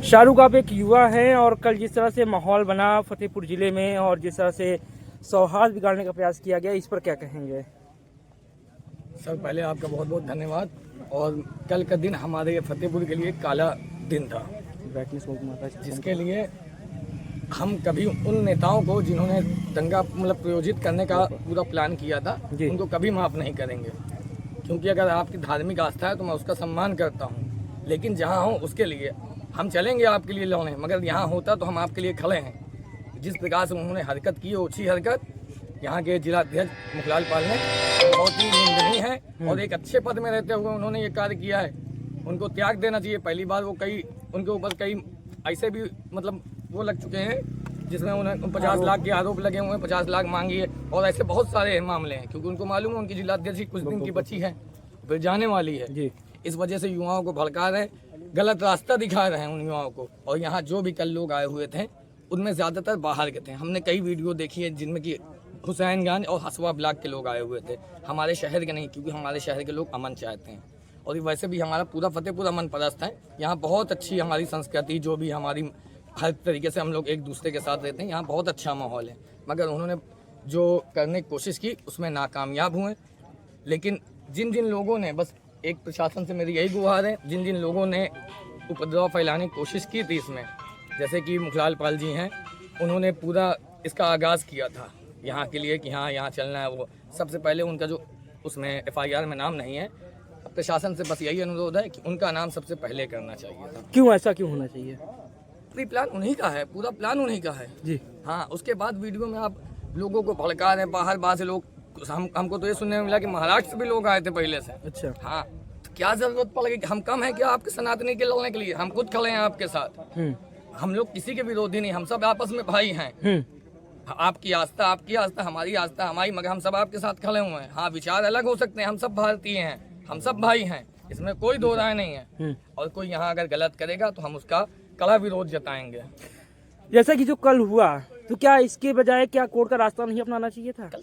शाहरुख आप एक युवा हैं और कल जिस तरह से माहौल बना फतेहपुर जिले में और जिस तरह से सौहार्द बिगाड़ने का प्रयास किया गया, इस पर क्या कहेंगे? सर पहले आपका बहुत बहुत धन्यवाद। और कल का दिन हमारे फतेहपुर के लिए काला दिन था, जिसके लिए हम कभी उन नेताओं को जिन्होंने दंगा प्रयोजित करने का पूरा प्लान किया था उनको कभी माफ़ नहीं करेंगे। क्योंकि अगर आपकी धार्मिक आस्था है तो मैं उसका सम्मान करता हूँ, लेकिन जहाँ हूँ उसके लिए हम चलेंगे आपके लिए लड़ने, मगर यहाँ होता तो हम आपके लिए खड़े हैं। जिस प्रकार से उन्होंने हरकत की, ओछी हरकत, यहाँ के जिलाध्यक्ष मुखलाल पाल ने बहुत ही निंदनीय है। और एक अच्छे पद में रहते हुए उन्होंने ये कार्य किया है, उनको त्याग देना चाहिए। पहली बार वो उनके ऊपर कई ऐसे भी वो लग चुके हैं जिसमें उन्हें 50 लाख के आरोप लगे हुए हैं, 50 लाख मांगी है, और ऐसे बहुत सारे मामले हैं। क्योंकि उनको मालूम है उनकी जिलाध्यक्ष कुछ दिन की बची है, फिर जाने वाली है जी। इस वजह से युवाओं को भड़का रहे, गलत रास्ता दिखा रहे हैं उन युवाओं को। और यहाँ जो भी कल लोग आए हुए थे उनमें ज़्यादातर बाहर के थे। हमने कई वीडियो देखी है जिनमें कि हुसैनगंज और हसवा ब्लॉक के लोग आए हुए थे, हमारे शहर के नहीं। क्योंकि हमारे शहर के लोग अमन चाहते हैं और वैसे भी हमारा पूरा फतेहपुर अमन परस्त है। यहाँ बहुत अच्छी हमारी संस्कृति, जो भी हमारी हर तरीके से हम लोग एक दूसरे के साथ रहते हैं, यहाँ बहुत अच्छा माहौल है। मगर उन्होंने जो करने की कोशिश की उसमें नाकामयाब हुए। लेकिन जिन जिन लोगों ने, बस एक प्रशासन से मेरी यही गुहार है, जिन जिन लोगों ने उपद्रव फैलाने की कोशिश की थी इसमें, जैसे कि मुखलाल पाल जी हैं, उन्होंने पूरा इसका आगाज़ किया था यहाँ के लिए कि हाँ यहाँ चलना है। वो सबसे पहले उनका जो उसमें FIR में नाम नहीं है, प्रशासन से बस यही अनुरोध है कि उनका नाम सबसे पहले करना चाहिए था। क्यों ऐसा क्यों होना चाहिए? प्री प्लान उन्हीं का है, पूरा प्लान उन्हीं का है जी। हाँ, उसके बाद वीडियो में आप लोगों को भड़का रहे हैं, बाहर से लोग। हमको तो ये सुनने में मिला कि महाराष्ट्र से भी लोग आए थे पहले से। अच्छा हाँ, तो क्या जरूरत पड़ गई? हम कम है क्या आपके सनातनी के लड़ने के लिए? हम खुद खड़े हैं आपके साथ। हम लोग किसी के विरोधी नहीं, हम सब आपस में भाई हैं। आपकी आस्था हमारी आस्था हमारी, मगर हम सब आपके साथ खड़े हुए हैं। हाँ, विचार अलग हो सकते हैं, हम सब भारतीय हैं, हम सब भाई हैं, इसमें कोई दो राय नहीं है। और कोई यहाँ अगर गलत करेगा तो हम उसका कड़ा विरोध जताएंगे। जैसा कि जो कल हुआ, तो क्या इसके बजाय क्या कोर्ट का रास्ता नहीं अपनाना चाहिए था? कल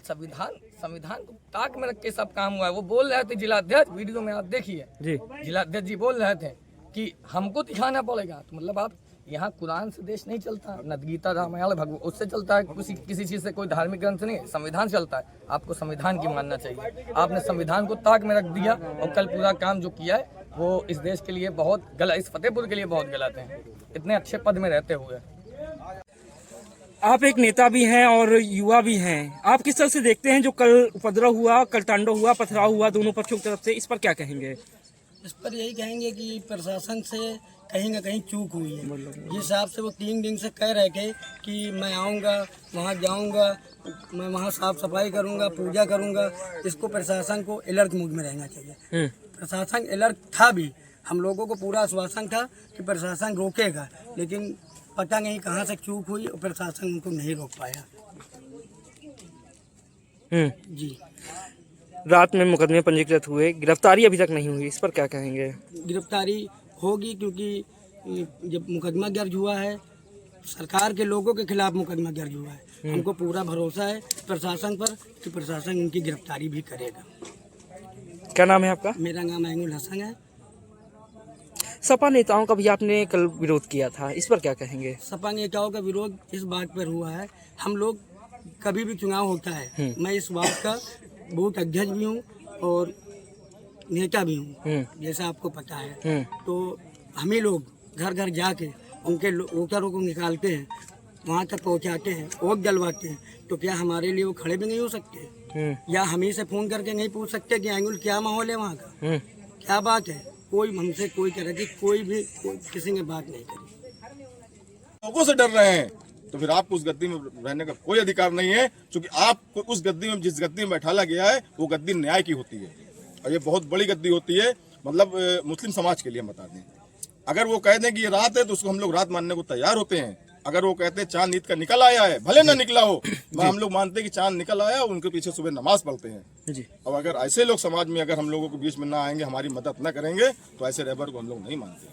संविधान को ताक में रख के सब काम हुआ है। वो बोल रहे थे जिलाध्यक्ष, वीडियो में आप देखिए जी, जिलाध्यक्ष जी बोल रहे थे कि हमको दिखाना पड़ेगा। तो आप यहाँ कुरान से देश नहीं चलता, न गीता रामायण भगवत उससे चलता है, किसी चीज़ से कोई धार्मिक ग्रंथ नहीं, संविधान चलता है। आपको संविधान की मानना चाहिए। आपने संविधान को ताक में रख दिया और कल पूरा काम जो किया है वो इस देश के लिए बहुत गलत, इस फतेहपुर के लिए बहुत गलत है, इतने अच्छे पद में रहते हुए। आप एक नेता भी हैं और युवा भी हैं, आप किस तरह से देखते हैं जो कल उपद्रव हुआ, कल तांडव हुआ, पथराव हुआ दोनों पक्षों की तरफ से, इस पर क्या कहेंगे? इस पर यही कहेंगे कि प्रशासन से कहीं ना कहीं चूक हुई है। जिस हिसाब से वो 3 दिन से कह रहे थे कि मैं आऊँगा, वहाँ जाऊँगा, मैं वहाँ साफ सफाई करूँगा, पूजा करूँगा, इसको प्रशासन को अलर्ट मूड में रहना चाहिए। प्रशासन अलर्ट था भी, हम लोगों को पूरा आश्वासन था कि प्रशासन रोकेगा, लेकिन पता नहीं कहाँ से चूक हुई और प्रशासन उनको नहीं रोक पाया। जी। रात में मुकदमे पंजीकृत हुए, गिरफ्तारी अभी तक नहीं हुई, इस पर क्या कहेंगे? गिरफ्तारी होगी, क्योंकि जब मुकदमा दर्ज हुआ है, सरकार के लोगों के खिलाफ मुकदमा दर्ज हुआ है। हमको पूरा भरोसा है प्रशासन पर कि प्रशासन उनकी गिरफ्तारी भी करेगा। क्या नाम है आपका? मेरा नाम ऐनुल हसन है। सपा नेताओं का भी आपने कल विरोध किया था, इस पर क्या कहेंगे? सपा नेताओं का विरोध इस बात पर हुआ है, हम लोग कभी भी चुनाव होता है, मैं इस बात का बूथ अध्यक्ष भी हूँ और नेता भी हूँ, जैसा आपको पता है। तो हम ही लोग घर घर जाके उनके वोटरों को निकालते हैं, वहाँ तक पहुँचाते हैं, वोट डलवाते हैं। तो क्या हमारे लिए वो खड़े भी नहीं हो सकते? या हम ही से फ़ोन करके नहीं पूछ सकते कि ऐनुल क्या माहौल है वहाँ का, क्या बात है? कोई हमसे कोई तरह की किसी ने बात नहीं करी। लोगों से डर रहे हैं तो फिर आपको उस गद्दी में रहने का कोई अधिकार नहीं है, क्योंकि आपको उस गद्दी में, जिस गद्दी में बैठाला गया है वो गद्दी न्याय की होती है और ये बहुत बड़ी गद्दी होती है। मुस्लिम समाज के लिए हम बता दें, अगर वो कह दें कि ये रात है तो उसको हम लोग रात मानने को तैयार होते हैं। अगर वो कहते हैं चांद ईद का निकल आया है, भले ना निकला हो, हम लोग मानते हैं कि चांद निकल आया, उनके पीछे सुबह नमाज पढ़ते हैं जी। और अगर ऐसे लोग समाज में अगर हम लोगों के बीच में ना आएंगे, हमारी मदद न करेंगे, तो ऐसे रहबर को हम लोग नहीं मानते।